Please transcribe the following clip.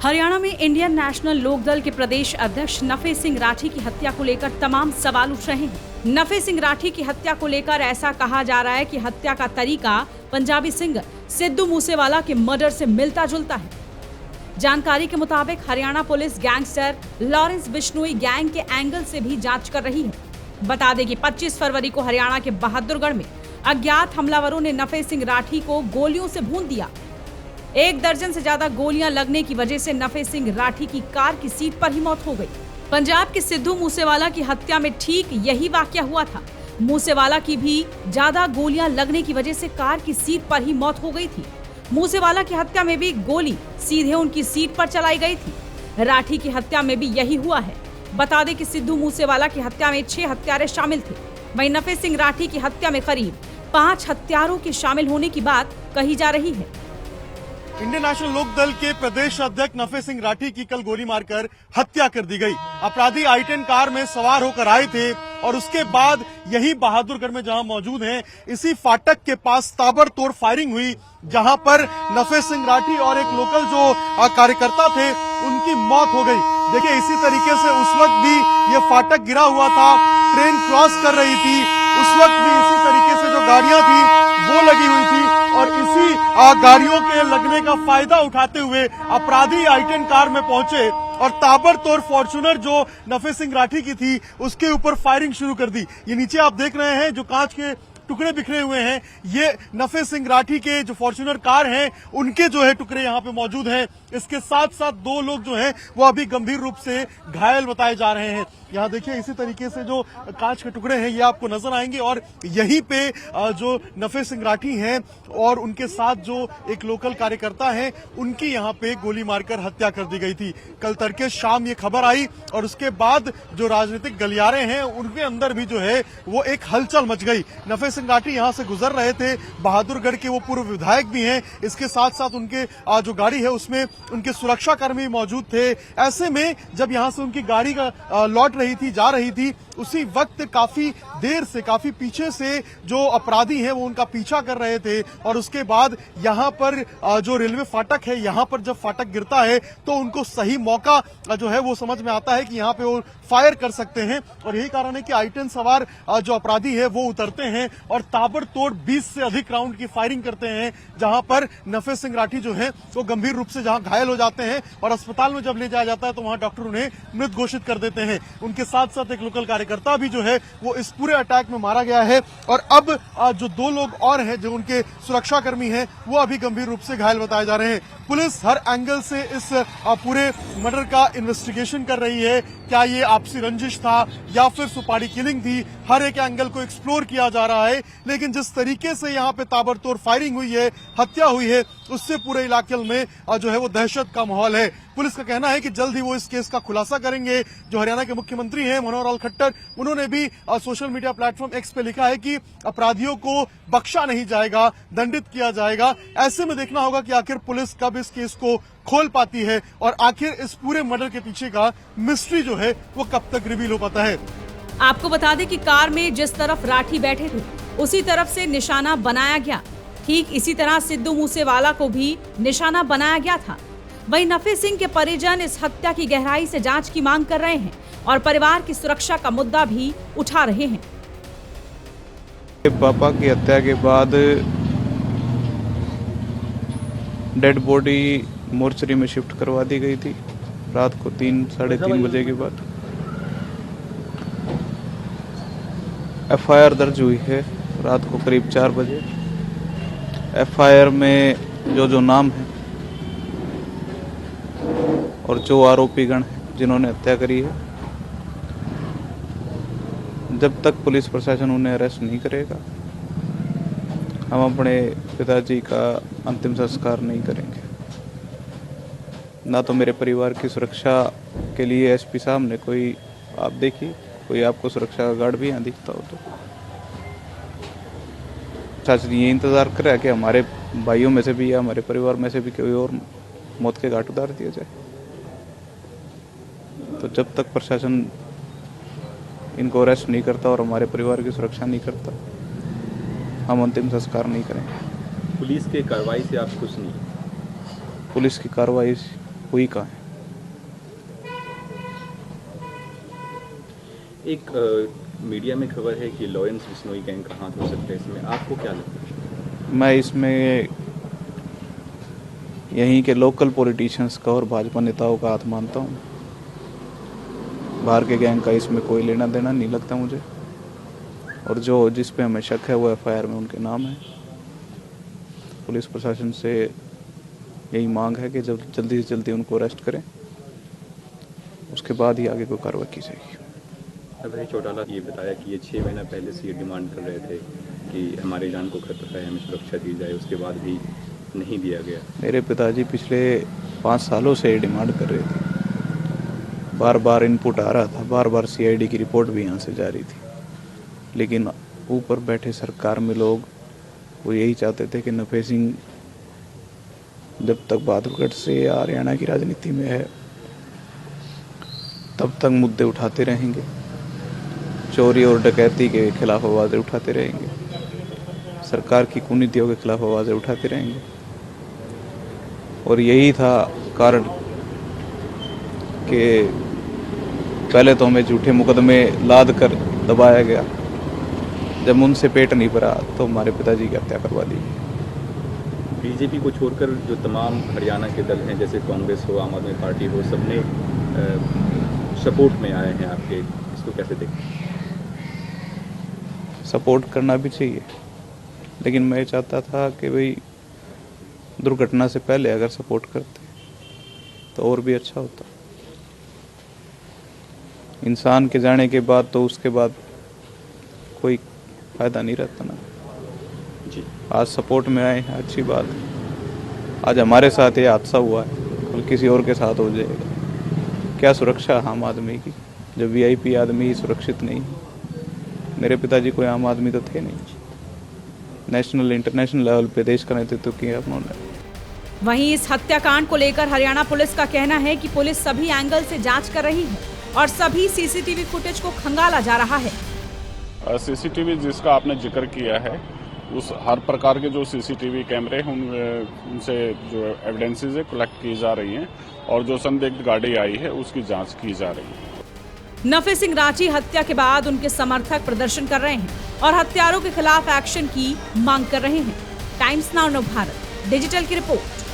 हरियाणा में Indian national Lokdal के प्रदेश अध्यक्ष नफे सिंह राठी की हत्या को लेकर तमाम सवाल उठ रहे हैं। नफे सिंह राठी की हत्या को लेकर ऐसा कहा जा रहा है कि हत्या का तरीका पंजाबी सिंगर सिद्धू मूसेवाला के मर्डर से मिलता जुलता है। जानकारी के मुताबिक Haryana police gangster Lawrence Bishnoi gang के एंगल से भी जांच कर रही है। बता दें कि 25 फरवरी को हरियाणा के बहादुरगढ़ में अज्ञात हमलावरों ने नफे सिंह राठी को गोलियों से भून दिया। 1 दर्जन से ज्यादा गोलियां लगने की वजह से नफे सिंह राठी की कार की सीट पर ही मौत हो गई। पंजाब के सिद्धू मूसेवाला की हत्या में ठीक यही वाकया हुआ था। मूसेवाला की भी ज्यादा गोलियां लगने की वजह से कार की सीट पर ही मौत हो गई थी। मूसेवाला की हत्या में भी गोली सीधे उनकी सीट पर चलाई गई थी। राठी की हत्या में भी यही हुआ है। बता दें कि सिद्धू मूसेवाला की हत्या में 6 हत्यारे शामिल थे। वहीं नफे सिंह राठी की हत्या में करीब 5 हत्यारों के शामिल होने की बात कही जा रही है। इंडियन नेशनल लोकदल के प्रदेश अध्यक्ष नफे सिंह राठी की कल गोली मारकर हत्या कर दी गई। अपराधी i10 कार में सवार होकर आए थे और उसके बाद यही बहादुरगढ़ में जहां मौजूद हैं, इसी फाटक के पास ताबड़तोड़ फायरिंग हुई, जहां पर नफे सिंह राठी और एक लोकल जो कार्यकर्ता थे उनकी मौत हो गई। देखिए, इसी तरीके से उस वक्त भी ये फाटक गिरा हुआ था, ट्रेन क्रॉस कर रही थी, उस वक्त भी इसी तरीके से जो गाड़ियां थी वो लगी हुई थी और इसी गाड़ियों के लगने का फायदा उठाते हुए अपराधी i10 कार में पहुंचे और ताबड़तोड़ फॉर्च्यूनर जो नफे सिंह राठी की थी उसके ऊपर फायरिंग शुरू कर दी। ये नीचे आप देख रहे हैं जो कांच के टुकड़े बिखरे हुए हैं, ये नफे सिंह राठी के जो फॉर्च्यूनर कार हैं उनके जो है टुकड़े यहाँ पे मौजूद हैं। इसके साथ साथ 2 लोग जो हैं वो अभी गंभीर रूप से घायल बताए जा रहे हैं। यहाँ देखिए, इसी तरीके से जो कांच के टुकड़े हैं ये आपको नजर आएंगे और यहीं पे जो नफे सिंह राठी हैं और उनके साथ जो एक लोकल कार्यकर्ता हैं उनकी यहाँ पे गोली मारकर हत्या कर दी गई थी। कल तड़के शाम ये खबर आई और उसके बाद जो राजनीतिक गलियारे हैं उनके अंदर भी जो है वो एक हलचल मच गई। नफे सिंह राठी यहाँ से गुजर रहे थे, बहादुरगढ़ के वो पूर्व विधायक भी हैं, इसके साथ साथ उनके जो गाड़ी है उसमें उनके सुरक्षा कर्मी मौजूद थे। ऐसे में जब यहाँ से उनकी गाड़ी का लौट रही थी, जा रही थी, उसी वक्त काफी देर से, काफी पीछे से जो अपराधी हैं वो उनका पीछा कर रहे थे और उसके बाद यहाँ पर जो रेलवे फाटक है, यहाँ पर जब फाटक गिरता है तो उनको सही मौका जो है वो समझ में आता है कि यहाँ पे वो फायर कर सकते हैं और यही कारण है कि i10 सवार जो अपराधी है वो उतरते हैं और ताबड़तोड़ 20 से अधिक राउंड की फायरिंग करते हैं, जहां पर नफे सिंह राठी जो है वो गंभीर रूप से जहां घायल हो जाते हैं और अस्पताल में जब ले जाया जाता है तो वहां डॉक्टर उन्हें मृत घोषित कर देते हैं। उनके साथ साथ एक लोकल कार्यकर्ता भी जो है वो इस पूरे अटैक में मारा गया है और अब जो 2 लोग और हैं जो उनके सुरक्षा कर्मी हैं वो अभी गंभीर रूप से घायल बताए जा रहे हैं। पुलिस हर एंगल से इस पूरे मर्डर का इन्वेस्टिगेशन कर रही है। क्या ये आपसी रंजिश था या फिर सुपारी किलिंग थी, हर एक एंगल को एक्सप्लोर किया जा रहा है। लेकिन जिस तरीके से यहाँ पे ताबड़तोड़ फायरिंग हुई है, हत्या हुई है, उससे पूरे इलाके में जो है वो दहशत का माहौल है। पुलिस का कहना है कि जल्द ही वो इस केस का खुलासा करेंगे। जो हरियाणा के मुख्यमंत्री हैं मनोहर लाल खट्टर, उन्होंने भी सोशल मीडिया प्लेटफॉर्म एक्स पे लिखा है कि अपराधियों को बख्शा नहीं जाएगा, दंडित किया जाएगा। ऐसे में देखना होगा कि आखिर पुलिस कब इस केस को खोल पाती है और आखिर इस पूरे मर्डर के पीछे का मिस्ट्री जो है वो कब तक रिवील हो पाता है। आपको बता दें कि कार में जिस तरफ राठी बैठे थे उसी तरफ से निशाना बनाया गया। ठीक इसी तरह सिद्धू मूसेवाला को भी निशाना बनाया गया था। वहीं नफे सिंह के परिजन इस हत्या की गहराई से जांच की मांग कर रहे हैं और परिवार की सुरक्षा का मुद्दा भी उठा रहे हैं। पापा की हत्या के बाद डेड बॉडी मोर्चरी में शिफ्ट करवा दी गई थी रात को 3 साढ़े 3 बजे के बाद। FIR दर्ज हुई है रात को करीब 4 बजे। FIR में जो नाम है और जो आरोपीगण हैं जिन्होंने हत्या करी है, जब तक पुलिस प्रशासन उन्हें अरेस्ट नहीं करेगा हम अपने पिताजी का अंतिम संस्कार नहीं करेंगे। ना तो मेरे परिवार की सुरक्षा के लिए SP साहब ने कोई, आप देखिए, कोई आपको सुरक्षा का गार्ड भी यहाँ दिखता हो तो शासन ये इंतज़ार करे कि हमारे भाइयों में से भी या हमारे परिवार में से भी कोई और मौत के घाट उतार दिया जाए। तो जब तक प्रशासन इनको अरेस्ट नहीं करता और हमारे परिवार की सुरक्षा नहीं करता, हम अंतिम संस्कार नहीं करेंगे। पुलिस के कार्रवाई से आप खुश नहीं? पुलिस की कार्रवाई हुई कहाँ है। एक मीडिया में खबर है कि लॉरेंस बिश्नोई गैंग का हाथ हो सकता है इसमें, आपको क्या लगता है? मैं इसमें यहीं के लोकल पॉलिटिशियंस का और भाजपा नेताओं का हाथ मानता हूँ। बाहर के गैंग का इसमें कोई लेना देना नहीं लगता मुझे। और जो जिस पे हमें शक है वो एफआईआर में उनके नाम है। पुलिस प्रशासन से यही मांग है कि जब जल्दी से जल्दी उनको अरेस्ट करें, उसके बाद ही आगे कोई कार्रवाई की जाएगी। अभय चौटाला ये बताया कि ये 6 महीना पहले से ये डिमांड कर रहे थे कि हमारी जान को खतरा है, हमें सुरक्षा दी जाए, उसके बाद भी नहीं दिया गया। मेरे पिताजी पिछले 5 सालों से ये डिमांड कर रहे थे। बार बार इनपुट आ रहा था, बार बार सीआईडी की रिपोर्ट भी यहाँ से जा रही थी, लेकिन ऊपर बैठे सरकार में लोग वो यही चाहते थे कि नफे सिंह जब तक बहादुरगढ़ से या हरियाणा की राजनीति में है तब तक मुद्दे उठाते रहेंगे, चोरी और डकैती के खिलाफ आवाज़ें उठाते रहेंगे, सरकार की कुनीतियों के खिलाफ आवाज़ें उठाते रहेंगे। और यही था कारण कि पहले तो हमें झूठे मुकदमे लाद कर दबाया गया। जब उनसे पेट नहीं भरा तो हमारे पिताजी की हत्या करवा दी। बीजेपी को छोड़कर जो तमाम हरियाणा के दल हैं, जैसे कांग्रेस हो, आम आदमी पार्टी हो, सबने सपोर्ट में आए हैं आपके, इसको कैसे देखते? सपोर्ट करना भी चाहिए, लेकिन मैं चाहता था कि भाई दुर्घटना से पहले अगर सपोर्ट करते तो और भी अच्छा होता। इंसान के जाने के बाद तो उसके बाद कोई फायदा नहीं रहता ना जी। आज सपोर्ट में आए हैं, अच्छी बात है। आज हमारे साथ ये हादसा हुआ है, कल किसी और के साथ हो जाएगा। क्या सुरक्षा आम आदमी की, जब वीआईपी आदमी सुरक्षित नहीं। मेरे पिताजी कोई आम आदमी तो थे नहीं, नेशनल इंटरनेशनल लेवल पे देश का नेतृत्व किया उन्होंने। वहीं इस हत्याकांड को लेकर हरियाणा पुलिस का कहना है कि पुलिस सभी एंगल से जांच कर रही है और सभी सीसीटीवी फुटेज को खंगाला जा रहा है। सीसीटीवी जिसका आपने जिक्र किया है, उस हर प्रकार के जो सीसीटीवी कैमरे हैं उनसे जो एविडेंसेस है कलेक्ट की जा रही हैं और जो संदिग्ध गाड़ी आई है उसकी जांच की जा रही है। नफे सिंह राठी हत्या के बाद उनके समर्थक प्रदर्शन कर रहे हैं और हत्यारों के खिलाफ एक्शन की मांग कर रहे हैं। टाइम्स नाउ भारत डिजिटल की रिपोर्ट।